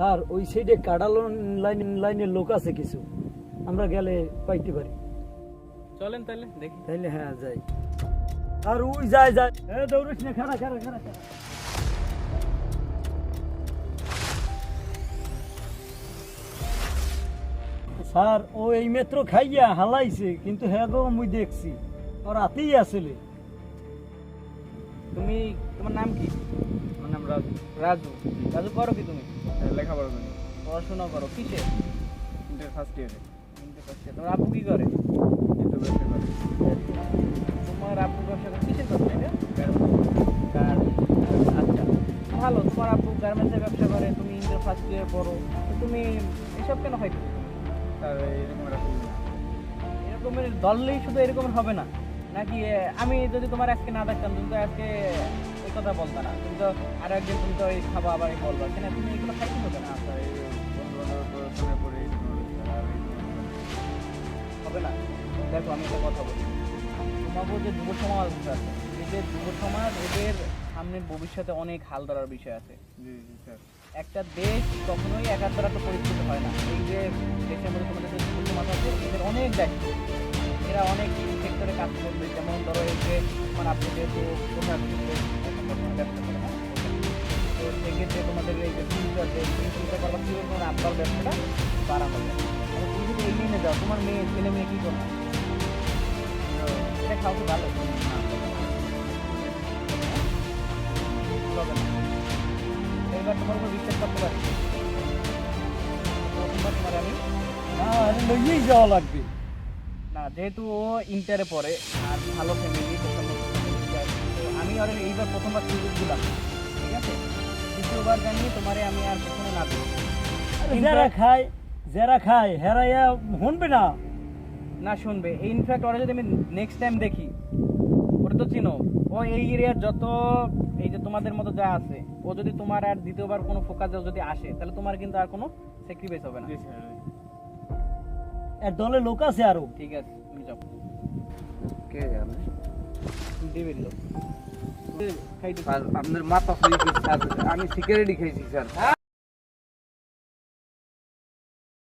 Sir ওই সাইডে কাডাল লাইনের লোক আছে কিছু, আমরা গেলে পাইতে পারি। চলেন তাহলে দেখি। তাইলে হ্যাঁ যাই। আর ওই যায় যায়, দৌড়িস না, খাড়া খাড়া খাড়া খাড়া। স্যার ও এই মাত্র খাইয়া হালাইছে, কিন্তু হ্যাঁ গো মুই দেখছি ওর রাতেই আসলে। তুমি, তোমার নাম কি? আমার নাম রাজু। রাজু। রাজু করো কি তুমি? লেখাপড়া করি, পড়াশোনা করো কিসে? ইন্টার ফার্স্ট ইয়ারে। তোমার আব্বু কি করে? কিন্তু ব্যবসা করি। তোমার আব্বু ব্যবসা করে কিসের ব্যবসা এটা? আচ্ছা ভালো, তোমার আব্বু গার্মেন্টসের ব্যবসা করে, তুমি ইন্টার ফার্স্ট ইয়ার পড়ো, তো তুমি এসব কেন হয়? আর এরকম একটা সুবিধা। এরকমের দললেই শুধু এরকম হবে না নাকি? আমি যদি তোমার আজকে না দেখতাম তুমি তো আজকে এই কথা বলতা না, তুমি তো আর একদিন তুমি তো এই খাবা আবার বলবা, কেন তুমি এগুলো খাইতে হবে না? আচ্ছা, এই বন্ধু-বান্ধব পড়াশোনা করে এরকম অবস্থা। আর হবে না। দেখো আমি একটা কথা বলি, তোমাকে যে যুব সমাজ আছে, এই যে যুব সমাজ, এদের সামনের ভবিষ্যতে অনেক হাল ধরার বিষয় আছে। জি জি স্যার। একটা দেশ কখনোই একার দ্বারা তো পরিচিত হয় না। এই যে দেশের মধ্যে তোমাদের যে যুব সমাজ আছে, এদের অনেক দায়িত্ব, এরা অনেক সেক্টরে কাজ করবে। যেমন ধরো এই যে তোমার আপনি যেহেতু পোশাক ব্যবসা করে, হ্যাঁ, তো সেক্ষেত্রে তোমাদের এই যে ফিউচার চিন্তা করবা কীভাবে তোমার আব্বার ব্যবসাটা বাড়ানো যায়। তুমি যদি এগিয়ে নিয়ে যাও, তোমার মেয়ে ছেলে মেয়ে কী করবে? এটা খাওয়া কি ভালো? হবে না। এবার তোমার উপর বিশ্বাস করতে পারি, তোমার আমি লইয়েই যাওয়া লাগবে। না, যেহেতু ও ইন্টারে পড়ে আর ভালো ফ্যামিলি, তো আমি আর এইবার প্রথমবার সুযোগ দিলাম, ঠিক আছে? দ্বিতীয়বার জানিয়ে তোমারে আমি আর পেছনে না দেবো। যারা খায় হেরাইয়া শুনবে না। না শুনবে, ইনফ্যাক্ট ওরা যদি আমি নেক্সট টাইম দেখি, ওটা তো চিনো, ও এই এরিয়ার যত এই যে তোমাদের মতো যা আছে, ও যদি তোমার আর দ্বিতীয়বার কোনো ফোকাস যদি আসে, তাহলে তোমার কিন্তু আর কোনো স্যাক্রিফাইস হবে না। জি স্যার। এর দলে লোক আছে আরো। ঠিক আছে, তুমি যাও। কে জানে? দিবেন লোক খাইতে আপনার মাথা হয়ে গেছে স্যার, আমি সিগারেটই খেয়েছি স্যার।